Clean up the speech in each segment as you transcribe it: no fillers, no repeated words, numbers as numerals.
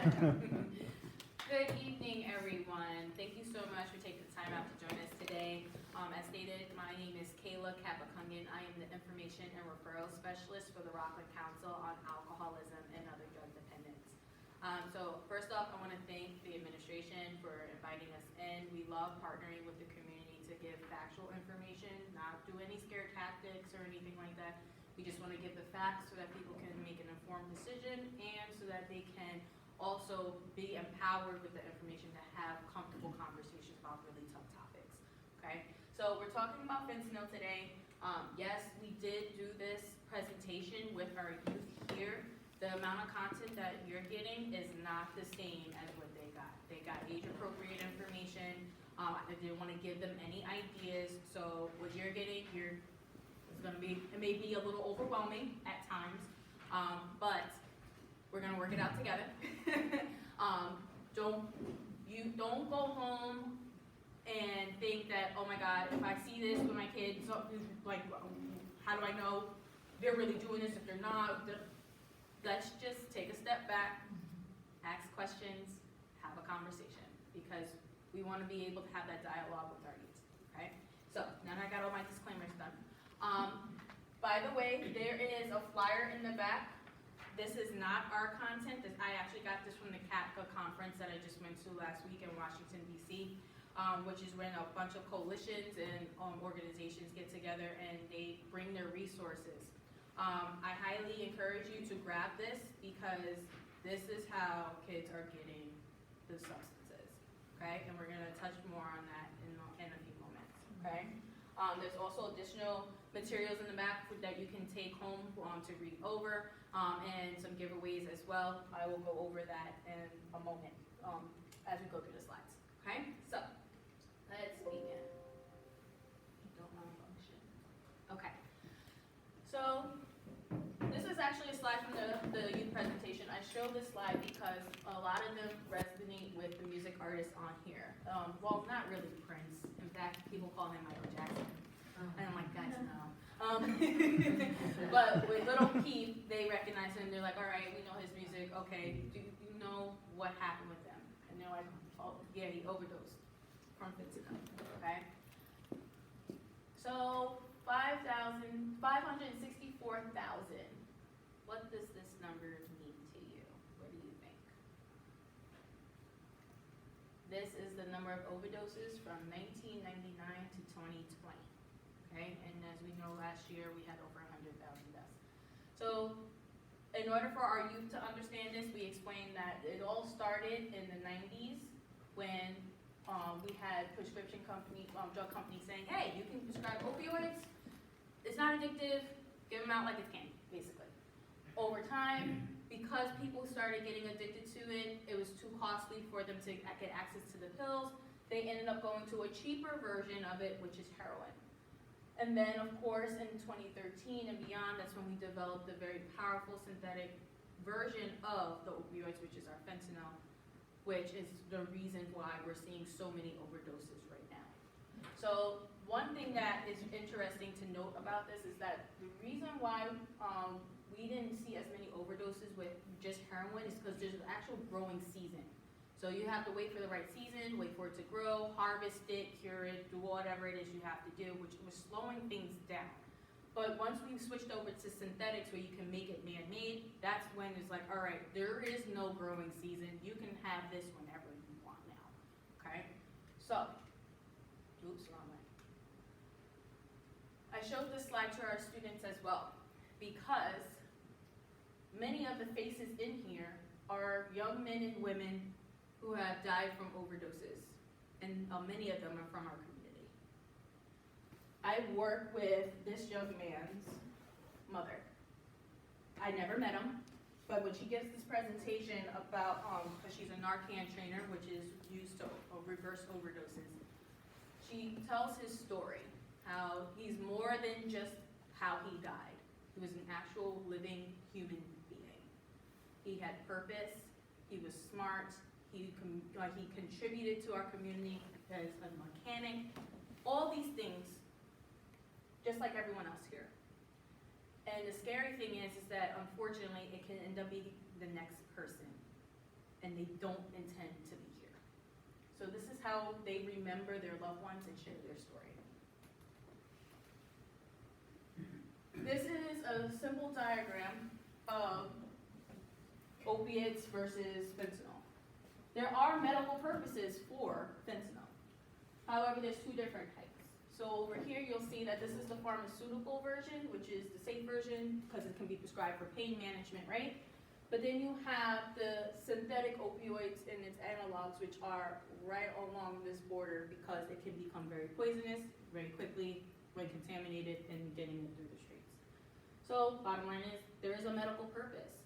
Good evening, everyone. Thank you so much for taking the time out to join us today. As stated, my name is Kayla Cabacungan. I am the Information and Referral Specialist for the Rockland Council on Alcoholism and Other Drug Dependence. So first off, I want to thank the administration for inviting us in. We love partnering with the community to give factual information, not do any scare tactics or anything like that. We just want to give the facts so that people can make an informed decision and so that they can also be empowered with the information to have comfortable conversations about really tough topics, okay? So we're talking about fentanyl today. Yes, we did do this presentation with our youth here. The amount of content that you're getting is not the same as what they got. They got age-appropriate information. I didn't want to give them any ideas, so what you're getting, it's going to be, it may be a little overwhelming at times, but we're going to work it out together. Don't go home and think that, oh my God, if I see this with my kids, like, how do I know they're really doing this if they're not? Let's just take a step back, ask questions, have a conversation, because we want to be able to have that dialogue with our youth, okay? So, now that I got all my disclaimers done. By the way, there is a flyer in the back. This is not our content. I actually got this from the CAPCA conference that I just went to last week in Washington, D.C., which is when a bunch of coalitions and organizations get together and they bring their resources. I highly encourage you to grab this because this is how kids are getting the substances, okay? And we're going to touch more on that in a few moments, okay? There's also additional materials in the back that you can take home to read over, and some giveaways as well. I will go over that in a moment as we go through the slides, okay? So, let's begin. Don't malfunction. Okay. So, this is actually a slide from the youth presentation. I show this slide because a lot of them resonate with the music artists on here. Well, not really Prince. In fact, people call him Michael Jackson. And I'm like, guys, no. But with Little Peep, they recognize him. They're like, all right, we know his music. Okay, do you know what happened with them? And they're like, oh, yeah, he overdosed from fentanyl. Okay. So 564,000. What does this number mean to you? What do you think? This is the number of overdoses from 1999 to 2020. Okay, and as we know, last year we had over 100,000 deaths. So, in order for our youth to understand this, we explained that it all started in the 90s when we had prescription drug companies saying, hey, you can prescribe opioids, it's not addictive, give them out like it's candy, basically. Over time, because people started getting addicted to it, it was too costly for them to get access to the pills. They ended up going to a cheaper version of it, which is heroin. And then, of course, in 2013 and beyond, that's when we developed a very powerful synthetic version of the opioids, which is our fentanyl, which is the reason why we're seeing so many overdoses right now. So one thing that is interesting to note about this is that the reason why we didn't see as many overdoses with just heroin is because there's an actual growing season. So you have to wait for the right season, wait for it to grow, harvest it, cure it, do whatever it is you have to do, which was slowing things down. But once we switched over to synthetics where you can make it man-made, that's when it's like, all right, there is no growing season. You can have this whenever you want now, okay? So, oops, wrong way. I showed this slide to our students as well because many of the faces in here are young men and women who have died from overdoses, and many of them are from our community. I work with this young man's mother. I never met him, but when she gives this presentation about, because she's a Narcan trainer, which is used to reverse overdoses, she tells his story, how he's more than just how he died. He was an actual living human being. He had purpose, he was smart, he contributed to our community as a mechanic, all these things, just like everyone else here. And the scary thing is that unfortunately it can end up being the next person and they don't intend to be here. So this is how they remember their loved ones and share their story. This is a simple diagram of opiates versus fentanyl. There are medical purposes for fentanyl. However, there's two different types. So over here, you'll see that this is the pharmaceutical version, which is the safe version because it can be prescribed for pain management, right? But then you have the synthetic opioids and its analogs, which are right along this border because it can become very poisonous very quickly when contaminated and getting it through the streets. So bottom line is, there is a medical purpose.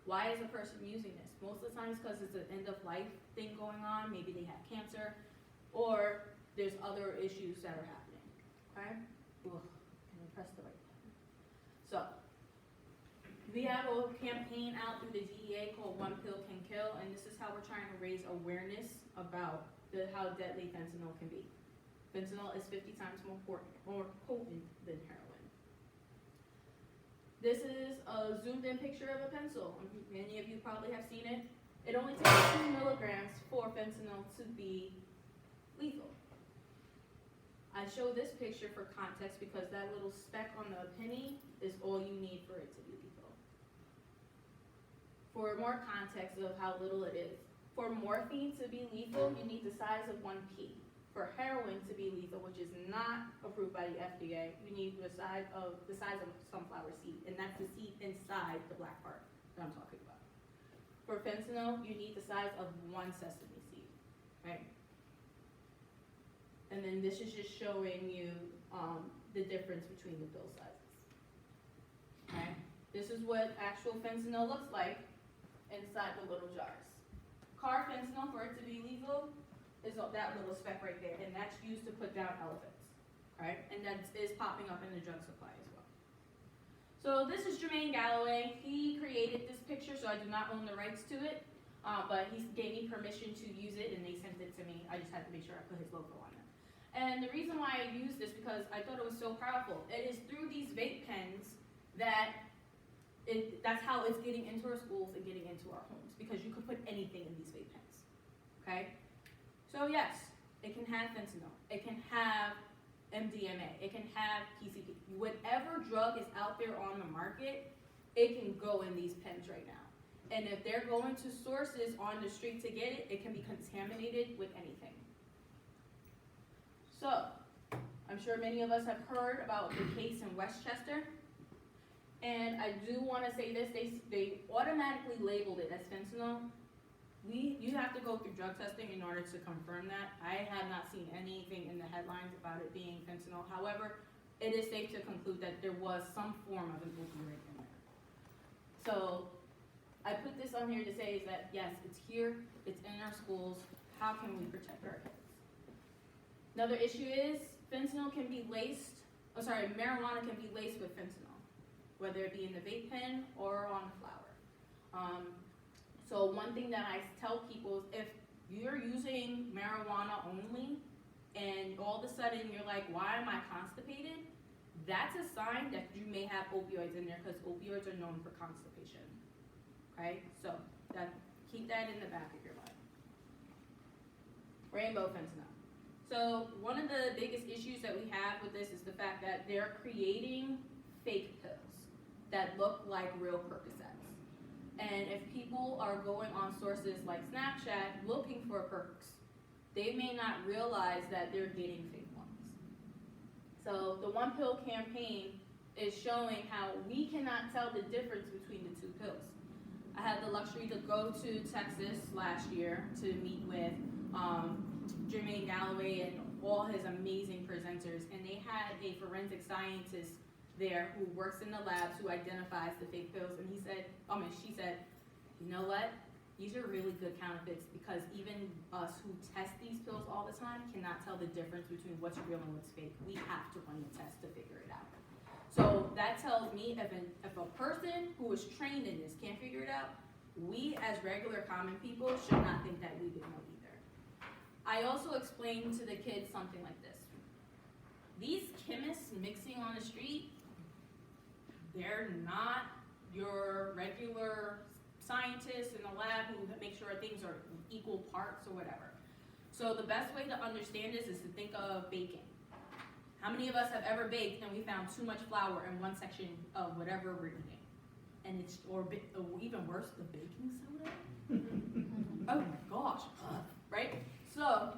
Why is a person using this? Most of the time it's because it's an end of life thing going on. Maybe they have cancer, or there's other issues that are happening, okay? Ugh, can I press the right button? So, we have a campaign out through the DEA called One Pill Can Kill, and this is how we're trying to raise awareness about how deadly fentanyl can be. Fentanyl is 50 times more potent than heroin. This is a zoomed in picture of a pencil. Many of you probably have seen it. It only takes 2 milligrams for fentanyl to be lethal. I show this picture for context because that little speck on the penny is all you need for it to be lethal. For more context of how little it is, for morphine to be lethal, you need the size of 1 pea. For heroin to be lethal, which is not approved by the FDA, you need the size of sunflower seed, and that's the seed inside the black part that I'm talking about. For fentanyl, you need the size of 1 sesame seed, right? And then this is just showing you the difference between the pill sizes. Okay? This is what actual fentanyl looks like inside the little jars. Car fentanyl, for it to be lethal, is that little speck right there, and that's used to put down elephants, right? And that is popping up in the drug supply as well. So this is Jermaine Galloway. He created this picture, so I do not own the rights to it, but he gave me permission to use it, and they sent it to me. I just had to make sure I put his logo on it. And the reason why I used this because I thought it was so powerful. It is through these vape pens that's how it's getting into our schools and getting into our homes, because you could put anything in these vape pens, okay? So yes, it can have fentanyl, it can have MDMA, it can have PCP. Whatever drug is out there on the market, it can go in these pens right now. And if they're going to sources on the street to get it, it can be contaminated with anything. So, I'm sure many of us have heard about the case in Westchester. And I do want to say this, they automatically labeled it as fentanyl. You have to go through drug testing in order to confirm that. I have not seen anything in the headlines about it being fentanyl. However, it is safe to conclude that there was some form of an opioid in there. So, I put this on here to say is that yes, it's here, it's in our schools. How can we protect our kids? Another issue is marijuana can be laced with fentanyl, whether it be in the vape pen or on the flower. So one thing that I tell people is if you're using marijuana only and all of a sudden you're like, why am I constipated? That's a sign that you may have opioids in there because opioids are known for constipation. Okay, so keep that in the back of your mind. Rainbow fentanyl. So one of the biggest issues that we have with this is the fact that they're creating fake pills that look like real Percocets. And if people are going on sources like Snapchat looking for perks, they may not realize that they're getting fake ones. So the One Pill campaign is showing how we cannot tell the difference between the 2 pills. I had the luxury to go to Texas last year to meet with Jermaine Galloway and all his amazing presenters, and they had a forensic scientist there who works in the labs who identifies the fake pills, and she said, you know what? These are really good counterfeits because even us who test these pills all the time cannot tell the difference between what's real and what's fake. We have to run the test to figure it out. So that tells me if a person who is trained in this can't figure it out, we as regular common people should not think that we would know either. I also explained to the kids something like this. These chemists mixing on the street, they're not your regular scientists in the lab who make sure things are equal parts or whatever. So the best way to understand this is to think of baking. How many of us have ever baked and we found too much flour in one section of whatever we're eating? And it's, or even worse, the baking soda? Oh my gosh, right? So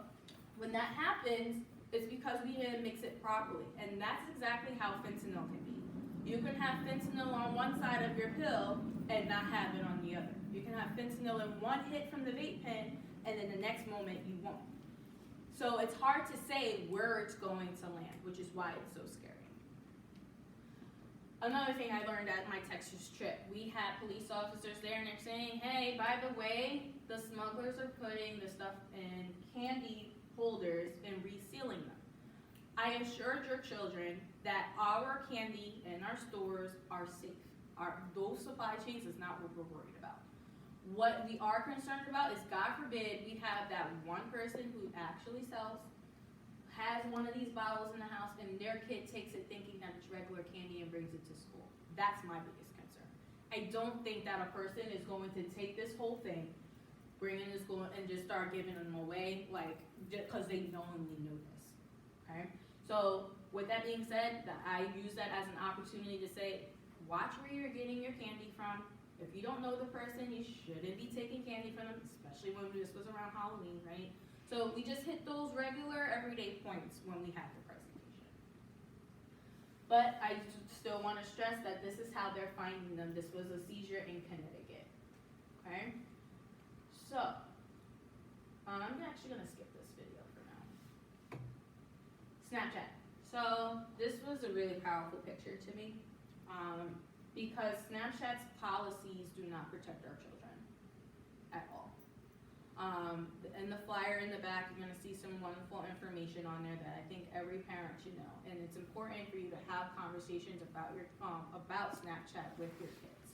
when that happens, it's because we didn't mix it properly. And that's exactly how fentanyl can be. You can have fentanyl on one side of your pill and not have it on the other. You can have fentanyl in one hit from the vape pen, and then the next moment you won't. So it's hard to say where it's going to land, which is why it's so scary. Another thing I learned at my Texas trip, we had police officers there and they're saying, hey, by the way, the smugglers are putting the stuff in candy holders and resealing them. I assured your children that our candy in our stores are safe. Those supply chains is not what we're worried about. What we are concerned about is, God forbid, we have that one person who actually sells, has one of these bottles in the house, and their kid takes it thinking that it's regular candy and brings it to school. That's my biggest concern. I don't think that a person is going to take this whole thing, bring it to school, and just start giving them away, like, just because they knowingly know this, okay? So, with that being said, I use that as an opportunity to say, watch where you're getting your candy from. If you don't know the person, you shouldn't be taking candy from them, especially when this was around Halloween, right? So we just hit those regular, everyday points when we have the presentation. But I still want to stress that this is how they're finding them. This was a seizure in Connecticut, okay? So, I'm actually going to skip this video for now. Snapchat. So, this was a really powerful picture to me. Because Snapchat's policies do not protect our children at all. In the flyer in the back, you're going to see some wonderful information on there that I think every parent should know. And it's important for you to have conversations about about Snapchat with your kids.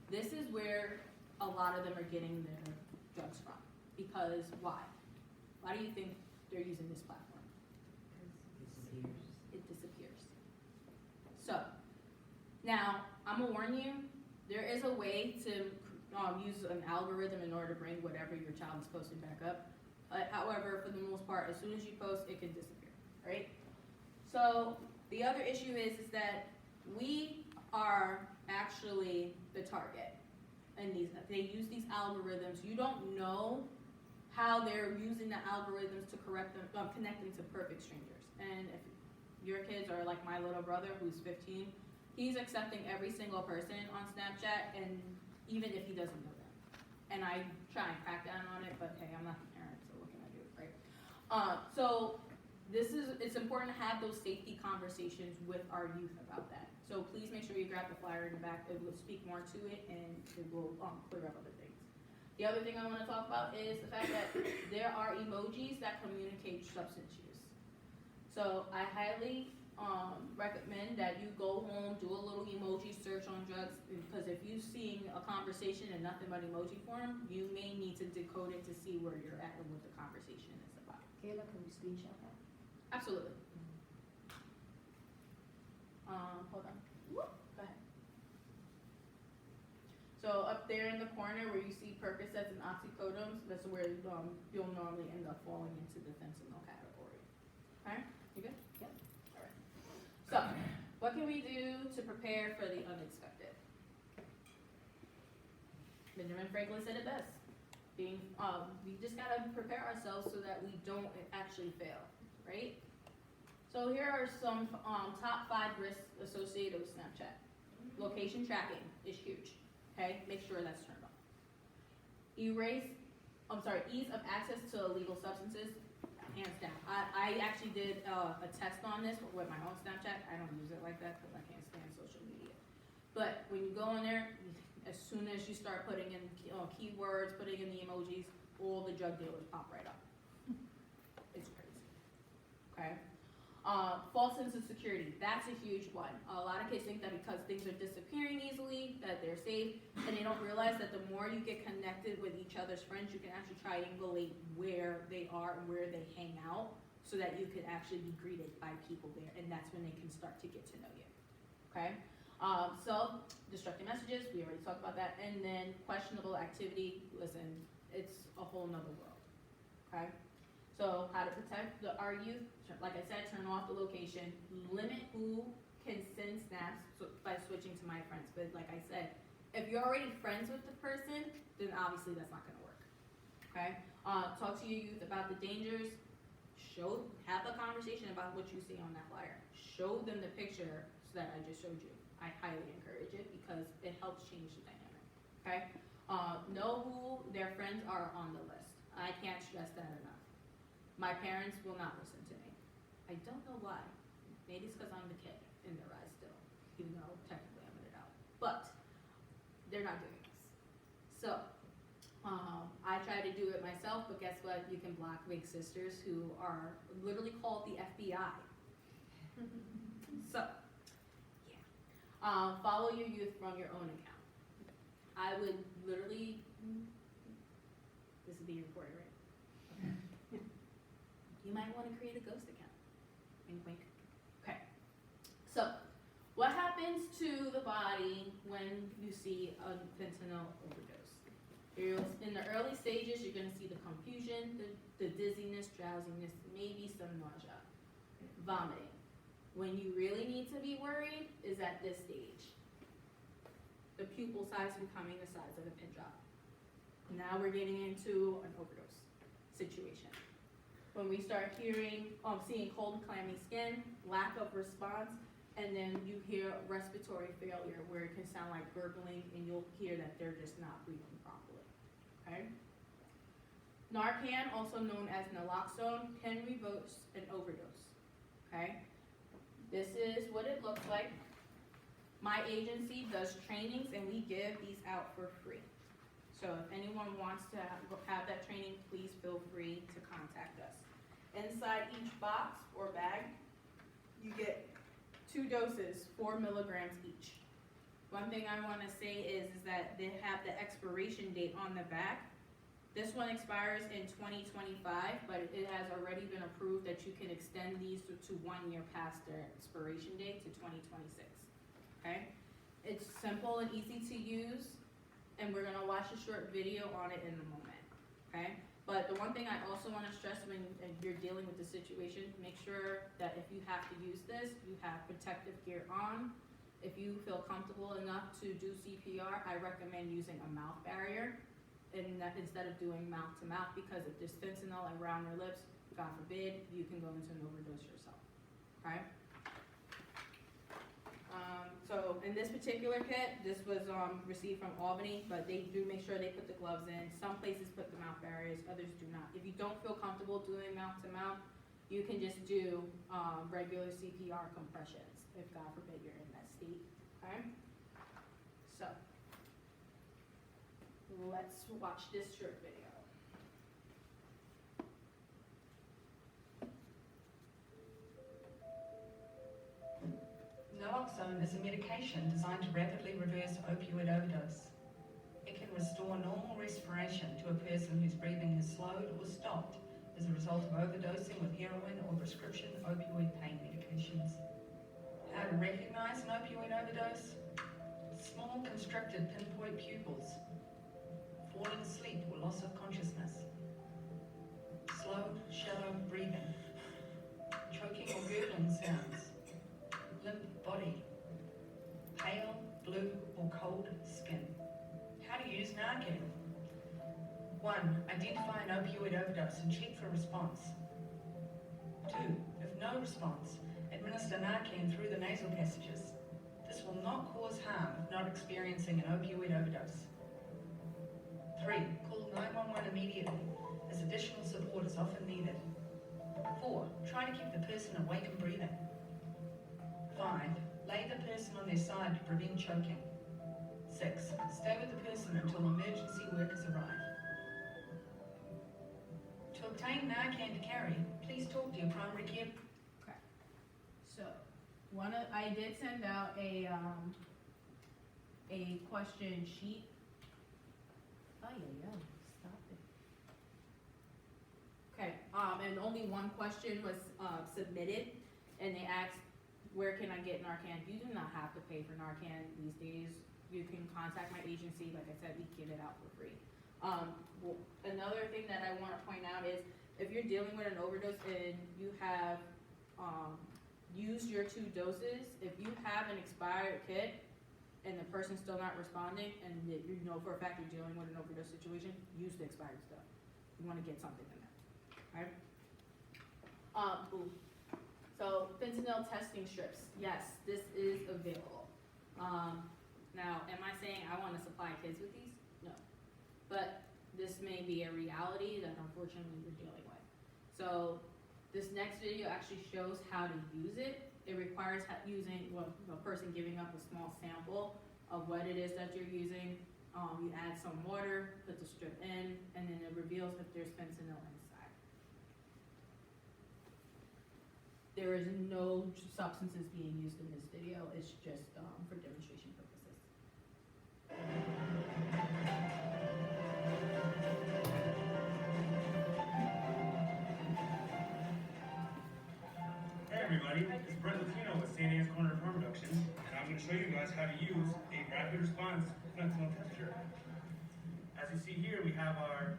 This is where a lot of them are getting their drugs from. Because why? Why do you think they're using this platform? It disappears. So, now, I'm gonna warn you, there is a way to use an algorithm in order to bring whatever your child is posting back up. However, for the most part, as soon as you post, it can disappear, right? So, the other issue is that we are actually the target. And they use these algorithms. You don't know how they're using the algorithms to connect them to perfect strangers. And if your kids are like my little brother, who's 15, he's accepting every single person on Snapchat, and even if he doesn't know them. And I try and crack down on it, but hey, I'm not the parent, so what can I do, right? So it's important to have those safety conversations with our youth about that. So please make sure you grab the flyer in the back. It will speak more to it, and it will clear up other things. The other thing I want to talk about is the fact that there are emojis that communicate substance use. So I highly recommend that you go home, do a little emoji search on drugs, because if you're seeing a conversation in nothing but emoji form, you may need to decode it to see where you're at and what the conversation is about. Kayla, can we screenshot that? Absolutely. Hold on. Go ahead. So up there in the corner where you see Percocets and oxycodones, that's where you'll normally end up falling into the fentanyl category. Okay? You good? Yep. All right. So, what can we do to prepare for the unexpected? Benjamin Franklin said it best. We just gotta prepare ourselves so that we don't actually fail, right? So here are some top 5 risks associated with Snapchat. Location tracking is huge. Okay, make sure that's turned on. Ease of access to illegal substances. Hands down. I actually did a test on this with my own Snapchat. I don't use it like that because I can't stand social media. But when you go in there, as soon as you start putting in keywords, putting in the emojis, all the drug dealers pop right up. It's crazy. Okay? False sense of security. That's a huge one. A lot of kids think that because things are disappearing easily, that they're safe, and they don't realize that the more you get connected with each other's friends, you can actually triangulate where they are and where they hang out, so that you could actually be greeted by people there, and that's when they can start to get to know you. Okay? Self-destructive messages, we already talked about that. And then questionable activity, listen, it's a whole nother world, okay? So how to protect our youth, like I said, turn off the location, limit who can send snaps by switching to my friends. But like I said, if you're already friends with the person, then obviously that's not gonna work, okay? Talk to your youth about the dangers, have a conversation about what you see on that flyer. Show them the picture that I just showed you. I highly encourage it because it helps change the dynamic, okay? Know who their friends are on the list. I can't stress that enough. My parents will not listen to me. I don't know why. Maybe it's because I'm the kid in their eyes still, even though technically I'm an adult. But they're not doing this. So, I try to do it myself, but guess what? You can block big sisters who are literally called the FBI. So, yeah. Follow your youth from your own account. I would literally, this is being recorded, right? Okay. You might want to create a ghost account. Wink, wink. Okay. So, what happens to the body when you see a fentanyl overdose? In the early stages, you're going to see the confusion, the dizziness, drowsiness, maybe some nausea, vomiting. When you really need to be worried is at this stage. The pupil size becoming the size of a pin drop. Now we're getting into an overdose situation. When we start seeing cold and clammy skin, lack of response, and then you hear respiratory failure where it can sound like gurgling and you'll hear that they're just not breathing properly. Okay? Narcan, also known as naloxone, can reverse an overdose. Okay? This is what it looks like. My agency does trainings and we give these out for free. So if anyone wants to have that training, please feel free to contact us. Inside each box or bag, you get 2 doses, 4 milligrams each. One thing I want to say is that they have the expiration date on the back. This one expires in 2025, but it has already been approved that you can extend these to 1 year past their expiration date to 2026. Okay? It's simple and easy to use, and we're going to watch a short video on it in a moment. Okay? But the one thing I also want to stress when you're dealing with the situation, make sure that if you have to use this, you have protective gear on. If you feel comfortable enough to do CPR, I recommend using a mouth barrier instead of doing mouth to mouth, because if there's fentanyl around your lips, God forbid, you can go into an overdose yourself. Okay? So in this particular kit, this was received from Albany, but they do make sure they put the gloves in. Some places put the mouth barriers, others do not. If you don't feel comfortable doing mouth to mouth, you can just do regular CPR compressions, if God forbid you're in that state. Okay? So, let's watch this short video. Naloxone is a medication designed to rapidly reverse opioid overdose. It can restore normal respiration to a person whose breathing has slowed or stopped as a result of overdosing with heroin or prescription opioid pain medications. How to recognize an opioid overdose? Small constricted pinpoint pupils, falling asleep or loss of consciousness, slow, shallow breathing, choking or gurgling sounds, limp body, pale, blue or cold skin. How to use Narcan? 1. Identify an opioid overdose and check for response. 2. If no response, administer Narcan through the nasal passages. This will not cause harm if not experiencing an opioid overdose. 3. Call 911 immediately, as additional support is often needed. 4. Try to keep the person awake and breathing. 5. Lay the person on their side to prevent choking. 6. Stay with the person until emergency workers arrive. To obtain Narcan to carry, please talk to your primary care. Okay. So, I did send out a question sheet. Oh yeah, stop it. Okay. And only one question was submitted, and they asked where can I get Narcan? You do not have to pay for Narcan these days. You can contact my agency. Like I said, we give it out for free. Well, another thing that I want to point out is if you're dealing with an overdose and you have used your 2 doses, if you have an expired kit and the person's still not responding and you know for a fact you're dealing with an overdose situation, use the expired stuff. You want to get something in there, right? So fentanyl testing strips, yes, this is available. Now, am I saying I want to supply kids with these? No. But this may be a reality that unfortunately we're dealing with. So this next video actually shows how to use it. It requires using, well, a person giving up a small sample of what it is that you're using. You add some water, put the strip in, and then it reveals if there's fentanyl inside. There is no substances being used in this video. It's just for demonstration purposes. Hey everybody, it's Brett Latino with San Antonio Corner Farm Production, and I'm going to show you guys how to use a rapid response fentanyl test strip. As you see here, we have our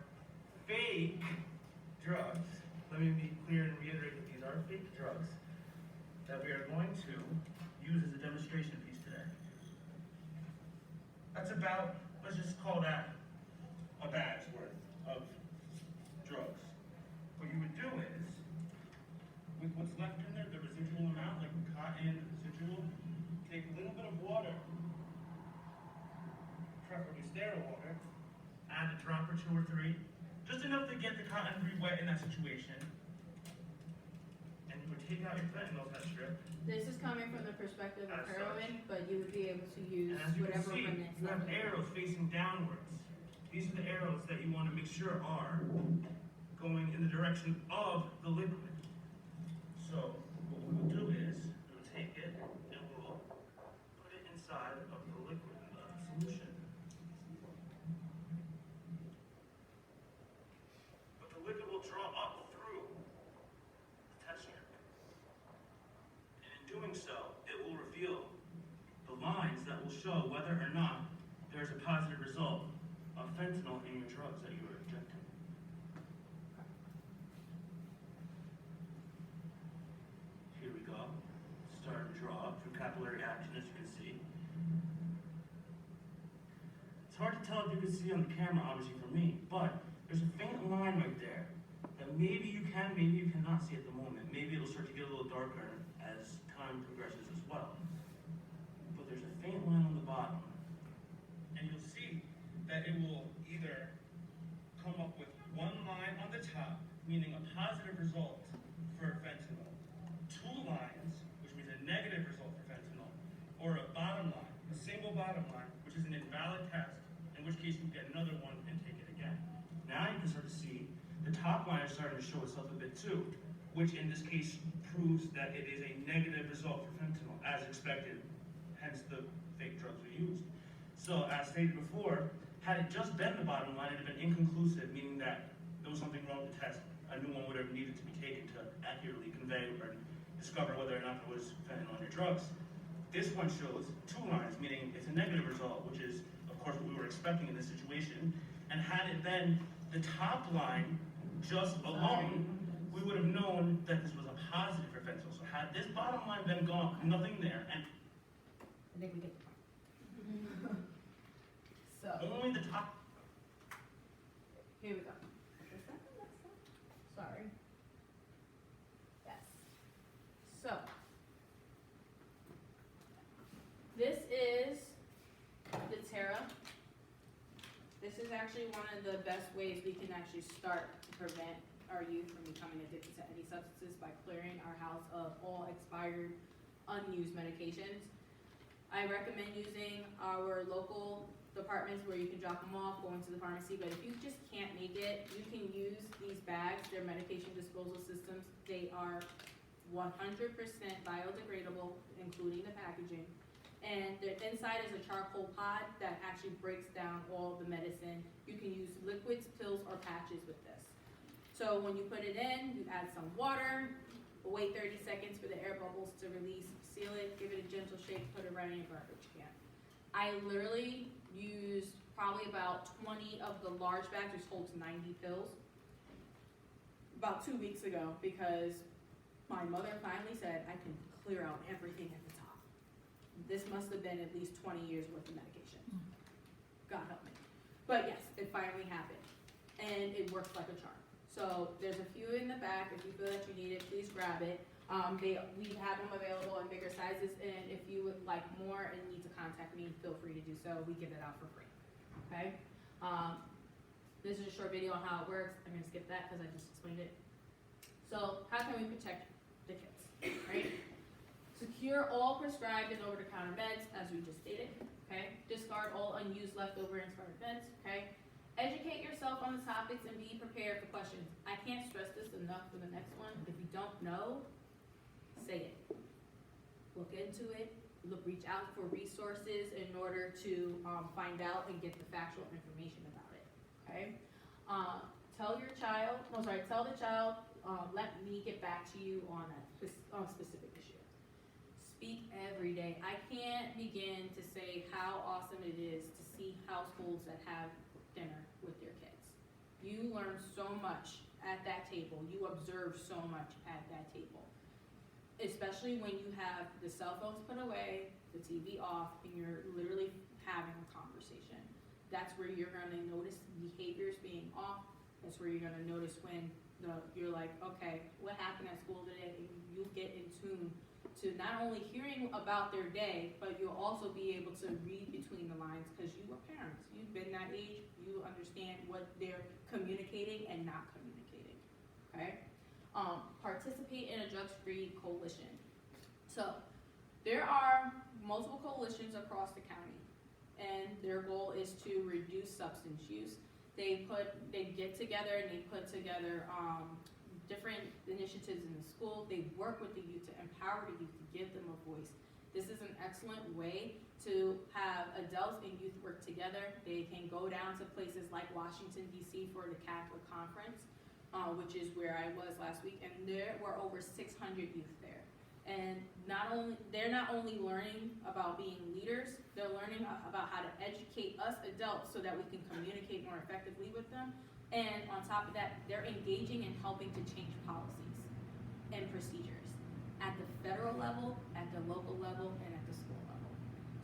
fake drugs. Let me be clear and reiterate that these are fake drugs that we are going to use as a demonstration piece today. That's about, let's just call that a bag's worth of drugs. What you would do is, with what's left in there, the residual amount, like cotton residual, take a little bit of water, preferably sterile water, add a drop or 2 or 3, just enough to get the cotton re-wet in that situation, and you would take out your fentanyl test strip. This is coming from the perspective of As heroin, such. but you would be able to use And as you can whatever see, remnants you have left in. arrows facing downwards. These are the arrows that you want to make sure are going in the direction of the liquid. So what we will do is, we will take it and we'll put it inside of the liquid solution. But the liquid will draw up through the test strip. And in doing so, it will reveal the lines that will show whether or not there's a positive result of fentanyl in your drugs that you are injecting. Here we go. Start to draw through capillary action, as you can see. It's hard to tell if you can see on the camera, obviously for me, but there's a faint line right there that maybe you can, maybe you cannot see at the moment. Maybe it'll start to get a little darker as time progresses as well. But there's a faint line on the bottom. And you'll see that it will either come up with one line on the top, meaning a positive result for fentanyl, 2 lines, which means a negative result for fentanyl, or a bottom line, a single bottom line, which is an invalid test, in which case you get another one and take it again. Now you can start to see the top line is starting to show itself a bit too, which in this case proves that it is a negative result for fentanyl, as expected, hence the fake drugs we used. So as stated before, had it just been the bottom line, it would have been inconclusive, meaning that there was something wrong with the test. A new one would have needed to be taken to accurately convey or discover whether or not there was fentanyl in your drugs. This one shows 2 lines, meaning it's a negative result, which is, of course, what we were expecting in this situation. And had it been the top line just alone, we would have known that this was a positive for fentanyl. So had this bottom line been gone, nothing there, and I think we get the point. So, only the top. here we go. Is that the next one? Sorry. Yes. So, this is the Terra. This is actually one of the best ways we can actually start to prevent our youth from becoming addicted to any substances by clearing our house of all expired, unused medications. I recommend using our local departments where you can drop them off, go into the pharmacy, but if you just can't make it, you can use these bags. They're medication disposal systems. They are 100% biodegradable, including the packaging. And the inside is a charcoal pod that actually breaks down all the medicine. You can use liquids, pills, or patches with this. So when you put it in, you add some water, Wait 30 seconds for the air bubbles to release, seal it, give it a gentle shake, put it right in your garbage can. I literally used probably about 20 of the large bags, which holds 90 pills, about 2 weeks ago, because my mother finally said I can clear out everything at the top. This must have been at least 20 years worth of medication. God help me. But yes, it finally happened. And it works like a charm. So there's a few in the back. If you feel that you need it, please grab it. We have them available in bigger sizes, and if you would like more and need to contact me, feel free to do so. We give it out for free. Okay? This is a short video on how it works. I'm going to skip that because I just explained it. So how can we protect the kids, right? Secure all prescribed and over-the-counter meds, as we just stated, okay? Discard all unused leftover and expired meds, okay? Educate yourself on the topics and be prepared for questions. I can't stress this enough for the next one. If you don't know, say it. Look into it. Reach out for resources in order to find out and get the factual information about it, okay? Tell the child, let me get back to you on a specific issue. Speak every day. I can't begin to say how awesome it is to see households that have dinner with their kids. You learn so much at that table. You observe so much at that table. Especially when you have the cell phones put away, the TV off, and you're literally having a conversation. That's where you're gonna notice behaviors being off. That's where you're gonna notice when you're like, okay, what happened at school today? And you get in tune to not only hearing about their day, but you'll also be able to read between the lines because you were parents. You've been that age. You understand what they're communicating and not communicating, okay? Participate in a drugs-free coalition. So there are multiple coalitions across the county, and their goal is to reduce substance use. They get together and they put together different initiatives in the school. They work with the youth to empower the youth, to give them a voice. This is an excellent way to have adults and youth work together. They can go down to places like Washington, D.C. for the Catholic Conference, which is where I was last week, and there were over 600 youth there. And they're not only learning about being leaders, they're learning about how to educate us adults so that we can communicate more effectively with them. And on top of that, they're engaging and helping to change policies and procedures at the federal level, at the local level, and at the school level.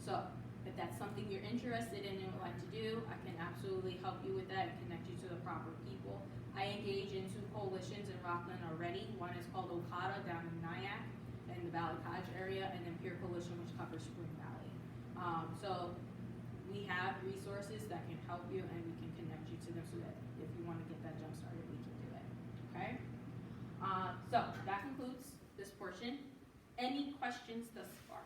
So if that's something you're interested in and would like to do, I can absolutely help you with that and connect you to the proper people. I engage in 2 coalitions in Rockland already. One is called Okada down in Nyack in the Valley Cottage area, and then Peer Coalition, which covers Spring Valley. So we have resources that can help you, and we can connect you to them so that if you want to get that jump started, we can do it, okay? So that concludes this portion. Any questions thus far?